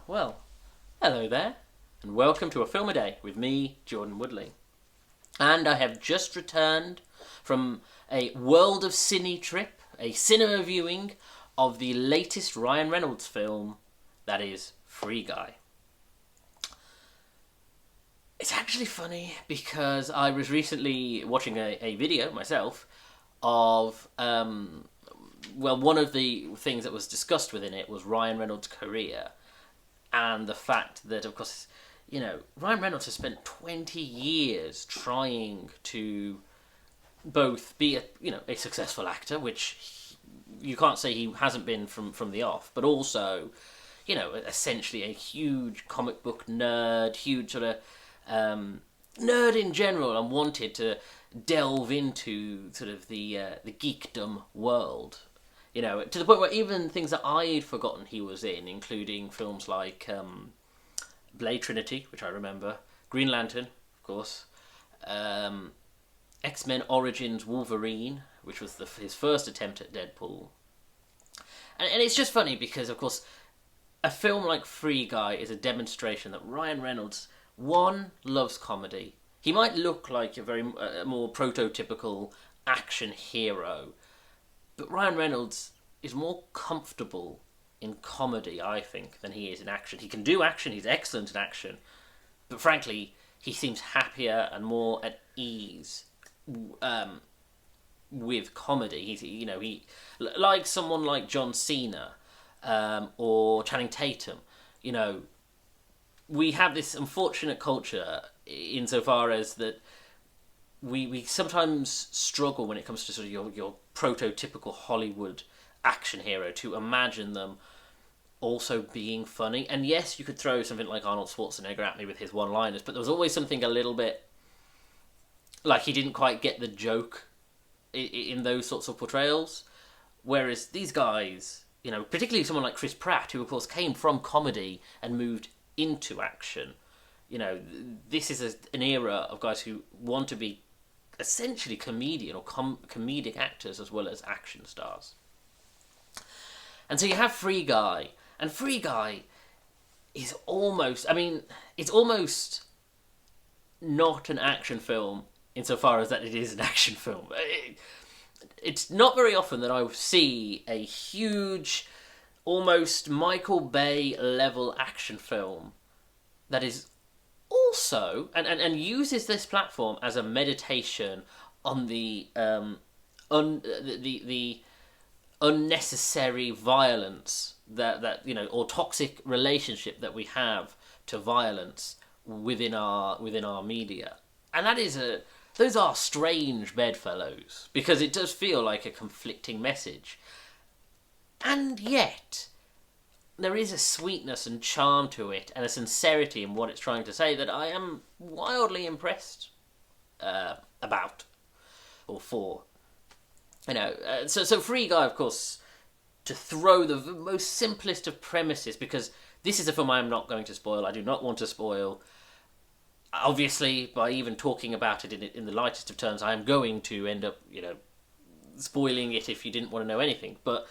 Well, hello there, and welcome to A Film a Day with me, Jordan Woodley. And I have just returned from a World of Cine trip, a cinema viewing of the latest Ryan Reynolds film, that is Free Guy. It's actually funny because I was recently watching a video myself of, one of the things that was discussed within it was Ryan Reynolds' career. And the fact that, of course, Ryan Reynolds has spent 20 years trying to both be a successful actor, which you can't say he hasn't been from the off, but also, essentially a huge comic book nerd, huge sort of nerd in general, and wanted to delve into sort of the geekdom world. To the point where even things that I'd forgotten he was in, including films like Blade Trinity, which I remember, Green Lantern, of course, X-Men Origins Wolverine, which was his first attempt at Deadpool. And it's just funny because, of course, a film like Free Guy is a demonstration that Ryan Reynolds, one, loves comedy. He might look like a more prototypical action hero, but Ryan Reynolds is more comfortable in comedy, I think, than he is in action. He can do action, he's excellent in action, but frankly, he seems happier and more at ease with comedy. He like someone like John Cena or Channing Tatum. We have this unfortunate culture insofar as that we sometimes struggle when it comes to sort of your prototypical Hollywood action hero to imagine them also being funny. And yes, you could throw something like Arnold Schwarzenegger at me with his one-liners, but there was always something a little bit like he didn't quite get the joke in those sorts of portrayals. Whereas these guys, particularly someone like Chris Pratt, who of course came from comedy and moved into action, this is an era of guys who want to be essentially comedian or comedic actors as well as action stars. And so you have Free Guy, and Free Guy is almost, it's almost not an action film insofar as that it is an action film. It's not very often that I see a huge, almost Michael Bay level action film that is also, and uses this platform as a meditation on the unnecessary violence that or toxic relationship that we have to violence within our media. And those are strange bedfellows, because it does feel like a conflicting message. And yet there is a sweetness and charm to it, and a sincerity in what it's trying to say that I am wildly impressed about, or for. So Free Guy, of course, to throw the most simplest of premises, because this is a film I am not going to spoil. I do not want to spoil. Obviously, by even talking about it in the lightest of terms, I am going to end up, spoiling it if you didn't want to know anything. But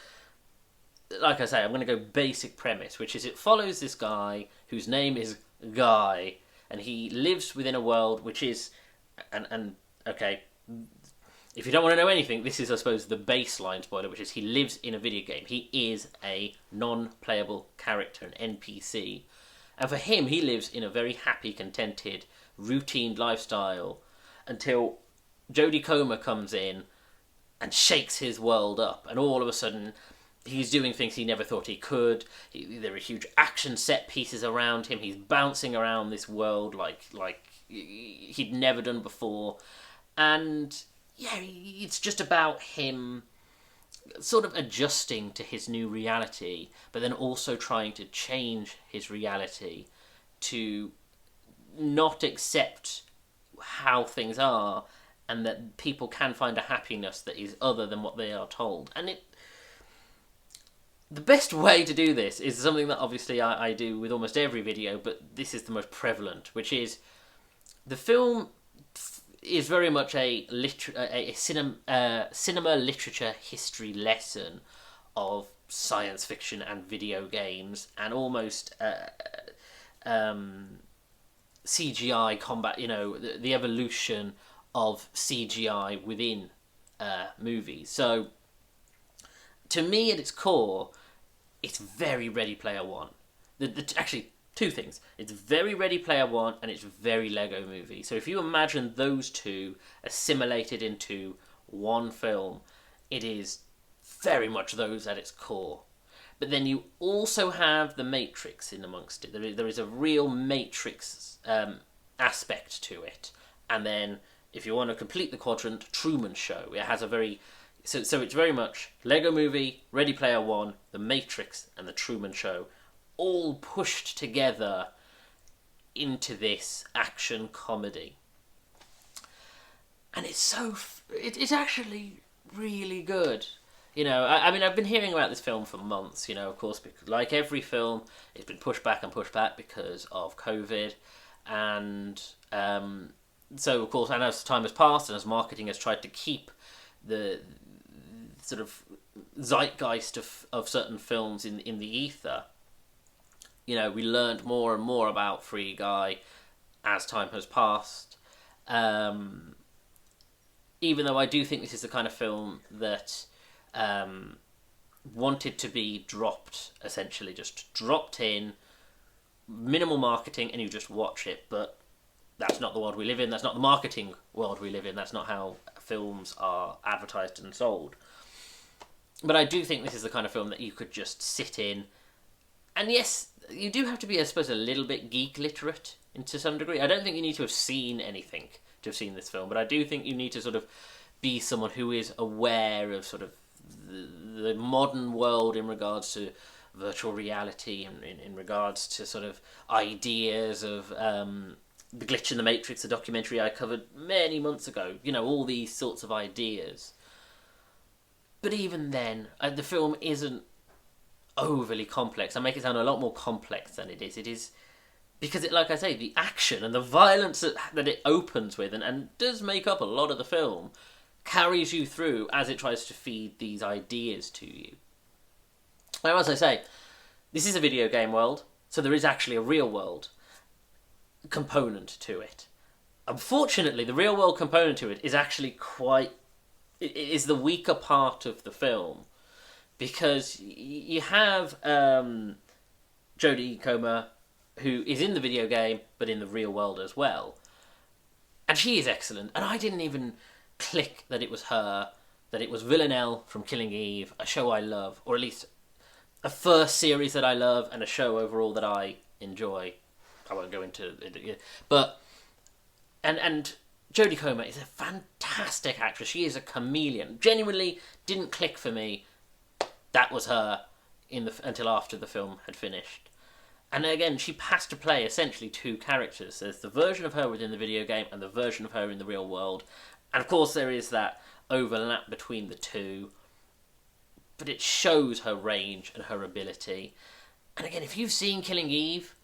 like I say, I'm going to go basic premise, which is it follows this guy whose name is Guy, and he lives within a world which is, and okay, if you don't want to know anything, this is, I suppose, the baseline spoiler, which is he lives in a video game. He is a non-playable character, an NPC. And for him, he lives in a very happy, contented, routine lifestyle until Jodie Comer comes in and shakes his world up. And all of a sudden, he's doing things he never thought he could. There are huge action set pieces around him. He's bouncing around this world like he'd never done before. And yeah, it's just about him sort of adjusting to his new reality, but then also trying to change his reality to not accept how things are, and that people can find a happiness that is other than what they are told. And the best way to do this is something that obviously I do with almost every video, but this is the most prevalent, which is the film is very much a cinema literature history lesson of science fiction and video games, and almost CGI combat. The evolution of CGI within movies. So, to me, at its core, it's very Ready Player One. Actually, two things. It's very Ready Player One, and it's very Lego Movie. So if you imagine those two assimilated into one film, it is very much those at its core. But then you also have the Matrix in amongst it. There is a real Matrix aspect to it. And then, if you want to complete the quadrant, Truman Show. It has a very... So it's very much Lego Movie, Ready Player One, The Matrix, and The Truman Show, all pushed together into this action comedy. And it's it's actually really good. I mean, I've been hearing about this film for months, of course, because like every film, it's been pushed back because of COVID. And so, of course, and as time has passed and as marketing has tried to keep the sort of zeitgeist of certain films in the ether, we learned more and more about Free Guy as time has passed. Even though I do think this is the kind of film that wanted to be dropped, essentially, just dropped in, minimal marketing, and you just watch it. But that's not the world we live in. That's not the marketing world we live in. That's not how films are advertised and sold. But I do think this is the kind of film that you could just sit in. And yes, you do have to be, I suppose, a little bit geek literate to some degree. I don't think you need to have seen anything to have seen this film, but I do think you need to sort of be someone who is aware of sort of the modern world in regards to virtual reality and in regards to sort of ideas of The Glitch in the Matrix, the documentary I covered many months ago. All these sorts of ideas. But even then, the film isn't overly complex. I make it sound a lot more complex than it is. It is because, like I say, the action and the violence that it opens with and does make up a lot of the film carries you through as it tries to feed these ideas to you. Now, as I say, this is a video game world, so there is actually a real world component to it. Unfortunately, the real world component to it is actually it is the weaker part of the film, because you have Jodie Comer, who is in the video game, but in the real world as well. And she is excellent, and I didn't even click that it was her, that it was Villanelle from Killing Eve, a show I love, or at least a first series that I love, and a show overall that I enjoy. I won't go into it, but... And Jodie Comer is a fantastic actress. She is a chameleon. Genuinely didn't click for me that was her until after the film had finished. And again, she has to play essentially two characters. There's the version of her within the video game and the version of her in the real world. And of course there is that overlap between the two. But it shows her range and her ability. And again, if you've seen Killing Eve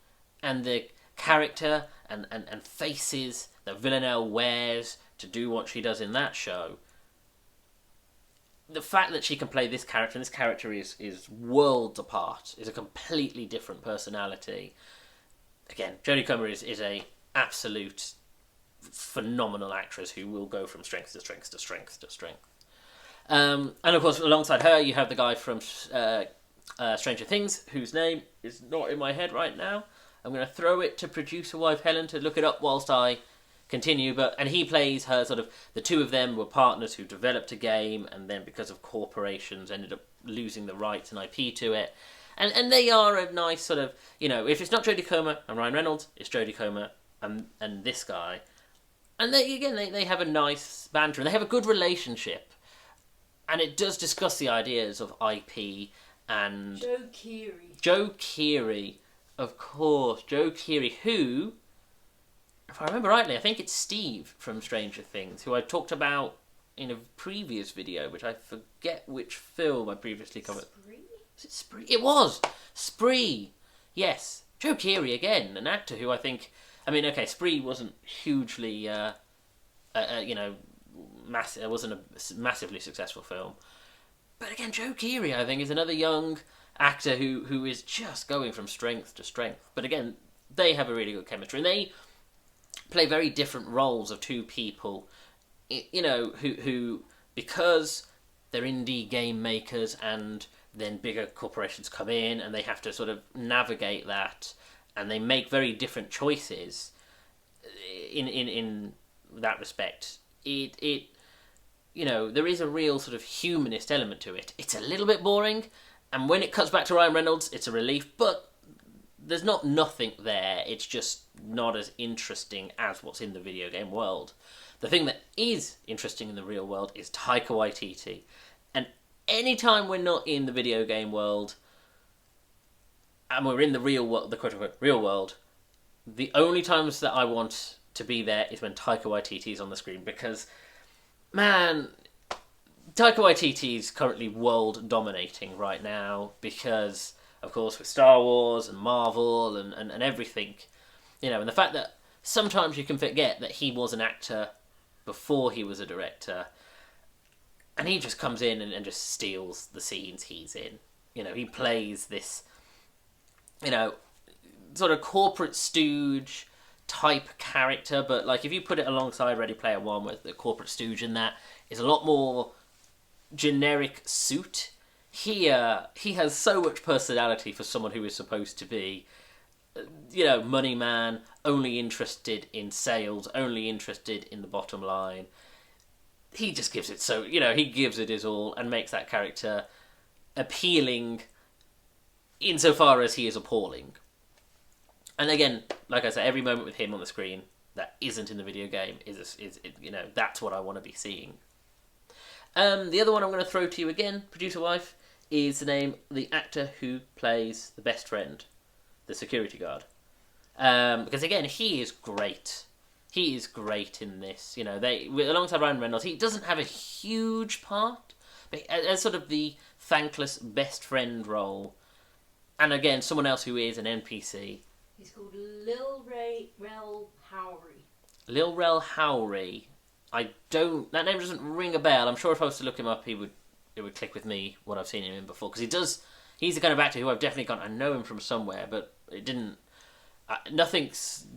and the character and faces that Villanelle wears to do what she does in that show, the fact that she can play this character, and this character is worlds apart, is a completely different personality. Again, Jodie Comer is a absolute phenomenal actress who will go from strength to strength to strength to strength. And of course, alongside her, you have the guy from Stranger Things, whose name is not in my head right now. I'm going to throw it to producer wife Helen to look it up whilst I continue, and he plays her sort of, the two of them were partners who developed a game, and then because of corporations ended up losing the rights and IP to it, and they are a nice sort of, if it's not Jodie Comer and Ryan Reynolds, it's Jodie Comer and this guy, and they have a nice banter, and they have a good relationship, and it does discuss the ideas of IP and... Joe Keery, of course, Joe Keery, who... If I remember rightly, I think it's Steve from Stranger Things, who I talked about in a previous video, which I forget which film I previously covered. Spree? Was it Spree? It was! Spree! Yes. Joe Keery, again, an actor who I think... I mean, okay, Spree wasn't hugely, it wasn't a massively successful film. But again, Joe Keery, I think, is another young actor who is just going from strength to strength. But again, they have a really good chemistry, and they play very different roles of two people, who because they're indie game makers, and then bigger corporations come in and they have to sort of navigate that, and they make very different choices in that respect. It there is a real sort of humanist element to it. It's a little bit boring, and when it cuts back to Ryan Reynolds, it's a relief, but there's not nothing there. It's just not as interesting as what's in the video game world. The thing that is interesting in the real world is Taika Waititi. And anytime we're not in the video game world, and we're in the real world, the quote-unquote real world, the only times that I want to be there is when Taika Waititi is on the screen, because, man, Taika Waititi is currently world dominating right now because, of course, with Star Wars and Marvel and everything, and the fact that sometimes you can forget that he was an actor before he was a director, and he just comes in and just steals the scenes he's in. He plays this, sort of corporate stooge type character, but like if you put it alongside Ready Player One, with the corporate stooge in that is a lot more generic suit. Here, he has so much personality for someone who is supposed to be, money man, only interested in sales, only interested in the bottom line. He just gives it he gives it his all and makes that character appealing insofar as he is appalling. And again, like I said, every moment with him on the screen that isn't in the video game is that's what I want to be seeing. The other one I'm going to throw to you again, producer wife, is the actor who plays the best friend, the security guard. Because again, he is great. He is great in this. Alongside Ryan Reynolds, he doesn't have a huge part, but as sort of the thankless best friend role. And again, someone else who is an NPC. He's called Lil Howry. Lil Rel Howry. That name doesn't ring a bell. I'm sure if I was to look him up, it would click with me what I've seen him in before. Because he's the kind of actor who I've definitely gone, I know him from somewhere, but it didn't. Nothing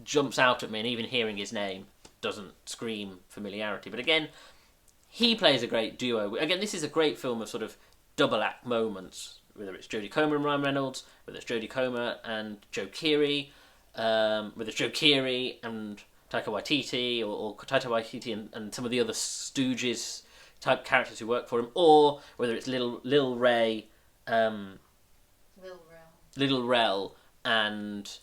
jumps out at me, and even hearing his name doesn't scream familiarity. But again, he plays a great duo. Again, this is a great film of sort of double act moments, whether it's Jodie Comer and Ryan Reynolds, whether it's Jodie Comer and Joe Keery, whether it's Joe Keery and Taika Waititi, or Taika Waititi and some of the other stooges type characters who work for him, or whether it's Lil Rel and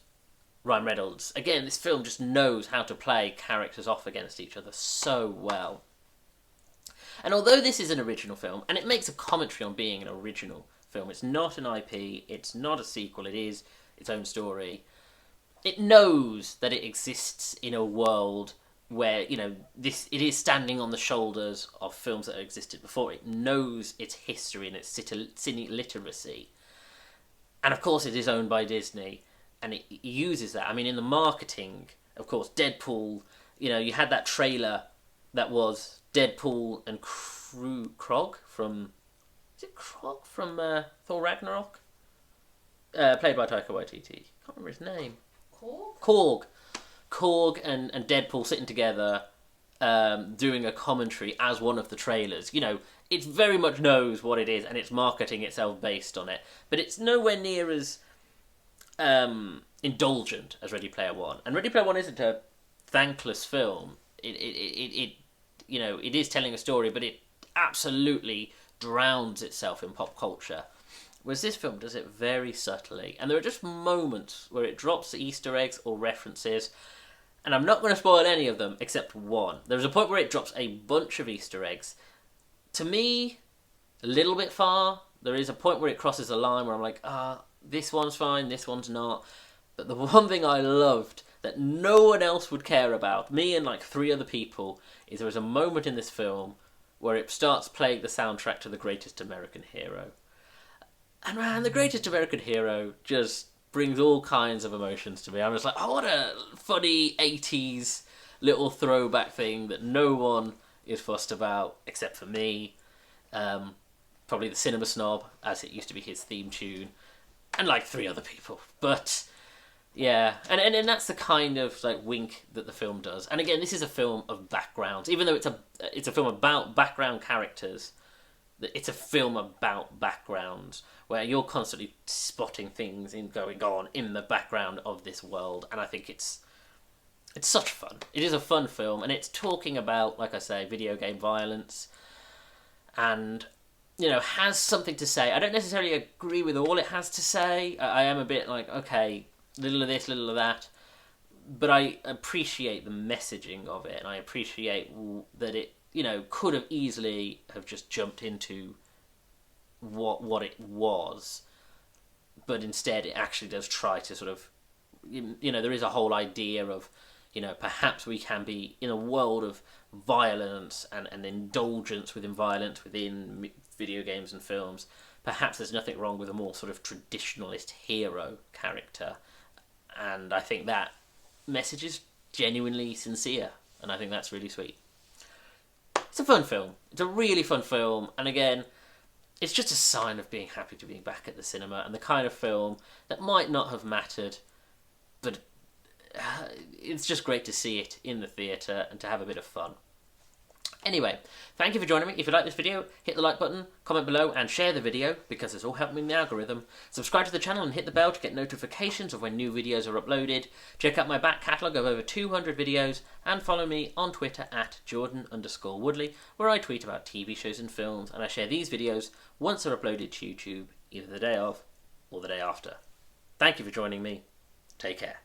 Ryan Reynolds. Again, this film just knows how to play characters off against each other so well. And although this is an original film, and it makes a commentary on being an original film, it's not an IP, it's not a sequel, it is its own story. It knows that it exists in a world where, it is standing on the shoulders of films that existed before. It knows its history and its cine literacy. And of course it is owned by Disney, and it uses that. I mean, in the marketing, of course, Deadpool, you had that trailer that was Deadpool and Krog from... Is it Krog from Thor Ragnarok? Played by Taika Waititi. I can't remember his name. Korg and Deadpool sitting together, doing a commentary as one of the trailers. It very much knows what it is, and it's marketing itself based on it. But it's nowhere near as indulgent as Ready Player One. And Ready Player One isn't a thankless film. It is telling a story, but it absolutely drowns itself in pop culture. Whereas this film does it very subtly. And there are just moments where it drops Easter eggs or references. And I'm not going to spoil any of them except one. There's a point where it drops a bunch of Easter eggs. To me, a little bit far. There is a point where it crosses a line where I'm like, this one's fine, this one's not. But the one thing I loved that no one else would care about, me and like 3 other people, is there is a moment in this film where it starts playing the soundtrack to The Greatest American Hero. And man, The Greatest American Hero just brings all kinds of emotions to me. I'm just like, oh, what a funny 80s little throwback thing that no one is fussed about except for me. But probably the cinema snob, as it used to be his theme tune, and like 3 other people. But yeah, and that's the kind of like wink that the film does. And again, this is a film of backgrounds, even though it's a film about background characters. It's a film about backgrounds where you're constantly spotting things going on in the background of this world, and I think it's such fun. It is a fun film, and it's talking about, like I say, video game violence, and has something to say. I don't necessarily agree with all it has to say. I am a bit like, okay, little of this, little of that, but I appreciate the messaging of it, and I appreciate that it could have easily have just jumped into what it was, but instead it actually does try to sort of, there is a whole idea of, perhaps we can be in a world of violence and indulgence within violence within video games and films. Perhaps there's nothing wrong with a more sort of traditionalist hero character, and I think that message is genuinely sincere, and I think that's really sweet. It's a fun film. It's a really fun film, and again, it's just a sign of being happy to be back at the cinema, and the kind of film that might not have mattered, but it's just great to see it in the theatre and to have a bit of fun. Anyway, thank you for joining me. If you like this video, hit the like button, comment below, and share the video, because it's all helping me in the algorithm. Subscribe to the channel and hit the bell to get notifications of when new videos are uploaded. Check out my back catalogue of over 200 videos, and follow me on Twitter at Jordan_Woodley, where I tweet about TV shows and films, and I share these videos once they're uploaded to YouTube, either the day of or the day after. Thank you for joining me. Take care.